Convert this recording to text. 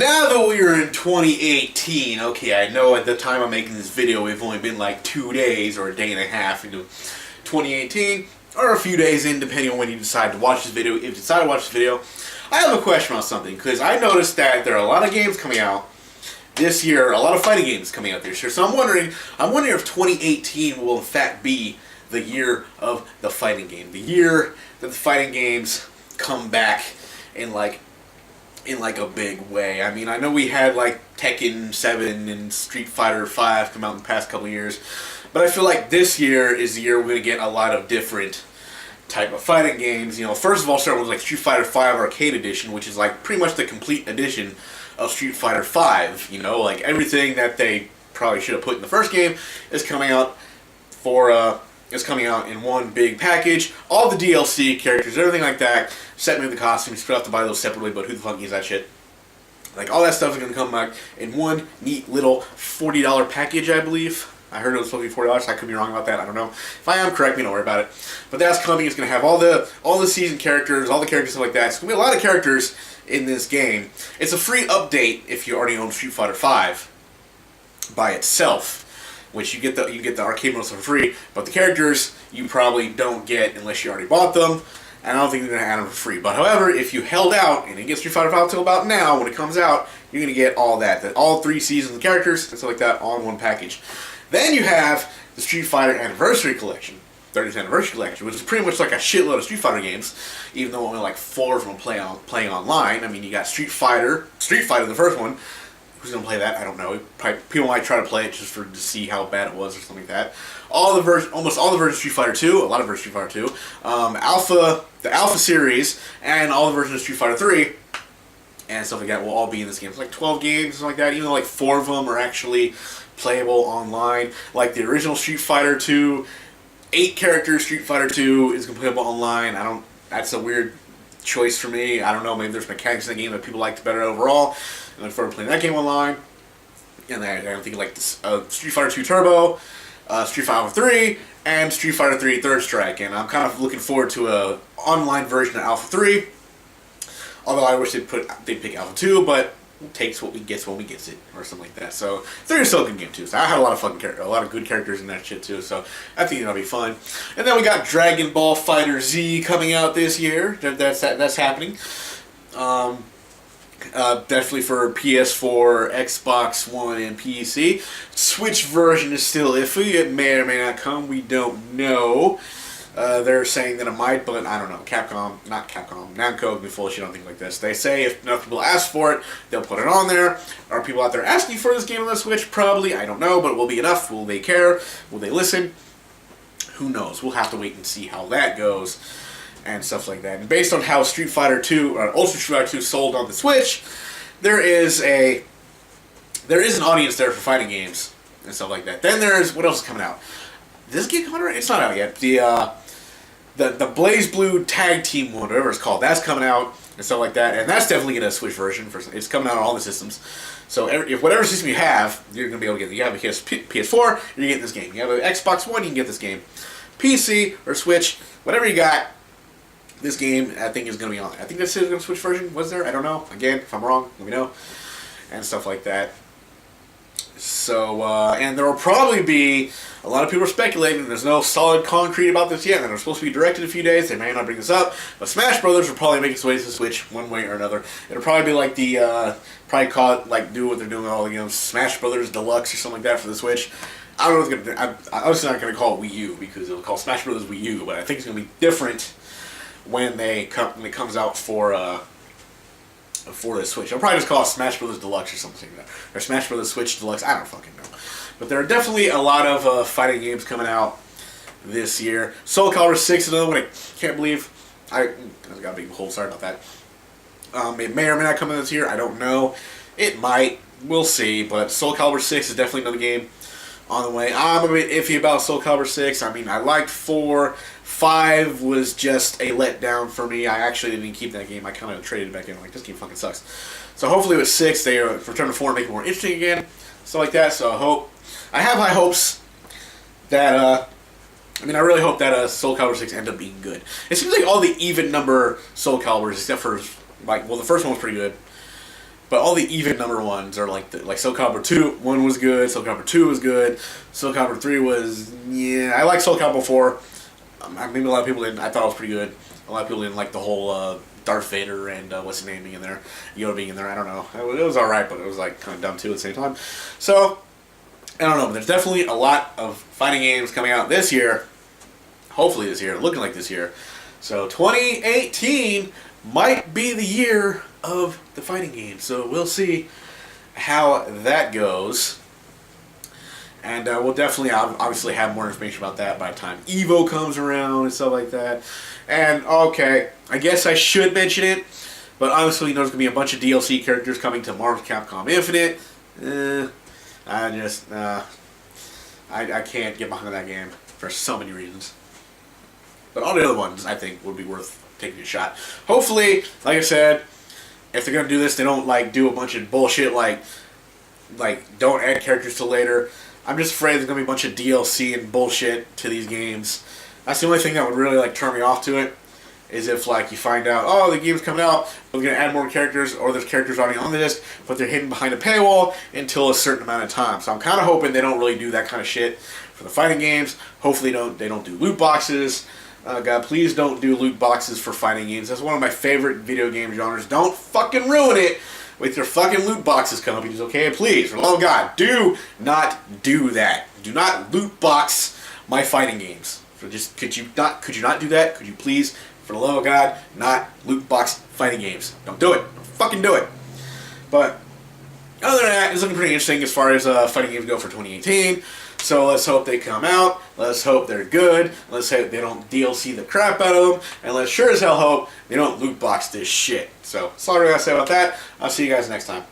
now that we're in 2018, okay, I know at the time I'm making this video, we've only been like 2 days or a day and a half into 2018, or a few days in, depending on when you decide to watch this video. If you decide to watch this video, I have a question about something, because I noticed that there are a lot of games coming out this year, a lot of fighting games coming out this year, so I'm wondering if 2018 will in fact be the year of the fighting game, the year that the fighting games come back in like a big way. I mean, I know we had like Tekken 7 and Street Fighter 5 come out in the past couple of years, but I feel like this year is the year we're going to get a lot of different type of fighting games. You know, first of all, start with like Street Fighter 5 Arcade Edition, which is like pretty much the complete edition of Street Fighter 5. You know, like everything that they probably should have put in the first game is coming out in one big package. All the DLC characters, everything like that, set me with the costumes. You still have to buy those separately, but who the fuck needs that shit? Like, all that stuff is going to come back in one neat little $40 package, I believe. I heard it was supposed to be $40, so I could be wrong about that. I don't know. If I am, correct me, don't worry about it. But that's coming. It's going to have all the season characters, all the characters, stuff like that. It's going to be a lot of characters in this game. It's a free update if you already own Street Fighter 5 by itself, which you get the arcade modes for free, but the characters you probably don't get unless you already bought them, and I don't think they're going to add them for free. But however, if you held out and you get Street Fighter 5 till about now, when it comes out, you're going to get all that, all 3 seasons of characters and stuff like that, all in one package. Then you have the Street Fighter Anniversary Collection, 30th Anniversary Collection, which is pretty much like a shitload of Street Fighter games, even though only like 4 of them playing online. I mean, you got Street Fighter, the first one. Who's going to play that? I don't know. People might try to play it just to see how bad it was or something like that. Almost all the versions of Street Fighter 2, a lot of versions of Street Fighter 2, the Alpha series, and all the versions of Street Fighter 3, and stuff like that will all be in this game. It's like 12 games, something like that, even though like 4 of them are actually playable online. Like the original Street Fighter 2, 8 characters Street Fighter 2 is playable online. That's a weird choice for me. I don't know, maybe there's mechanics in the game that people liked better overall, and I look forward to playing that game online. And I'm thinking like this, Street Fighter 2 Turbo, Street Fighter 3, and Street Fighter 3 Third Strike, and I'm kind of looking forward to a online version of Alpha 3, although I wish they'd pick Alpha 2, but takes what we get when we get it, or something like that. So 3 is still a good game too. So I had a lot of good characters in that shit too. So I think it'll be fun. And then we got Dragon Ball Fighter Z coming out this year. That's happening. Definitely for PS4, Xbox One, and PC. Switch version is still iffy. It may or may not come. We don't know. They're saying that it might, but I don't know. Namco can be full of shit on things like this. They say if enough people ask for it, they'll put it on there. Are people out there asking for this game on the Switch? Probably. I don't know, but it will be enough. Will they care? Will they listen? Who knows? We'll have to wait and see how that goes and stuff like that. And based on how Street Fighter 2 or Ultra Street Fighter 2 sold on the Switch, there is an audience there for fighting games and stuff like that. Then there's what else is coming out? This game coming out? It's not out yet. The Blaze Blue Tag Team one, whatever it's called, that's coming out and stuff like that, and that's definitely getting a Switch version. It's coming out on all the systems. So if whatever system you have, you're gonna be able to get it. You have a PS4, you're getting this game. You have an Xbox One, you can get this game. PC or Switch, whatever you got, this game I think is gonna be on. I think this is a Switch version. Was there? I don't know. Again, if I'm wrong, let me know, and stuff like that. So, and there will probably be, a lot of people are speculating, there's no solid concrete about this yet, and they're supposed to be directed in a few days, they may not bring this up, but Smash Brothers will probably make its way to the Switch one way or another. It'll probably be like do what they're doing with all the games, Smash Brothers Deluxe or something like that for the Switch. I don't know what it's going to do. I'm obviously not going to call it Wii U, because it'll call Smash Brothers Wii U, but I think it's going to be different when it comes out for the Switch. I'll probably just call it Smash Brothers Deluxe or something like that. Or Smash Brothers Switch Deluxe. I don't fucking know. But there are definitely a lot of fighting games coming out this year. Soul Calibur 6 is another one I can't believe. I got a big hole. Sorry about that. It may or may not come in this year. I don't know. It might. We'll see. But Soul Calibur 6 is definitely another game on the way. I'm a bit iffy about Soul Calibur 6. I mean, I liked 4. 5 was just a letdown for me. I actually didn't keep that game. I kind of traded it back in. Like, this game fucking sucks. So hopefully with 6, they return to 4 and make it more interesting again. Stuff like that. So I have high hopes that, I really hope that Soul Calibur 6 ends up being good. It seems like all the even number Soul Caliburs, except for, the first one was pretty good. But all the even number ones are like Soul Calibur 2, 1 was good, Soul Calibur 2 was good, Soul Calibur 3 was, yeah, I like Soul Calibur 4. Maybe a lot of people didn't. I thought it was pretty good. A lot of people didn't like the whole Darth Vader and what's his name being in there, Yoda being in there. I don't know. It was alright, but it was like kind of dumb too at the same time. So, I don't know, but there's definitely a lot of fighting games coming out this year. Hopefully this year, looking like this year. So 2018 might be the year of the fighting game. So we'll see how that goes. And we'll definitely obviously have more information about that by the time EVO comes around and stuff like that. And okay, I guess I should mention it, but obviously there's going to be a bunch of DLC characters coming to Marvel Capcom Infinite. I can't get behind that game for so many reasons. But all the other ones, I think, would be worth taking a shot. Hopefully, like I said, if they're gonna do this, they don't like do a bunch of bullshit like don't add characters till later. I'm just afraid there's gonna be a bunch of DLC and bullshit to these games. That's the only thing that would really like turn me off to it. Is if like you find out, oh, the game's coming out, we're gonna add more characters, or there's characters already on the disc, but they're hidden behind a paywall until a certain amount of time. So I'm kind of hoping they don't really do that kind of shit for the fighting games. Hopefully they don't do loot boxes. God, please don't do loot boxes for fighting games. That's one of my favorite video game genres. Don't fucking ruin it with your fucking loot boxes, companies, okay? Please, for the love of God, do not do that. Do not loot box my fighting games. Could you not do that? Could you please, for the love of God, not loot box fighting games? Don't do it. Don't fucking do it. But other than that, it's looking pretty interesting as far as fighting games go for 2018. So let's hope they come out. Let's hope they're good. Let's hope they don't DLC the crap out of them. And let's sure as hell hope they don't loot box this shit. So that's all I gotta say about that. I'll see you guys next time.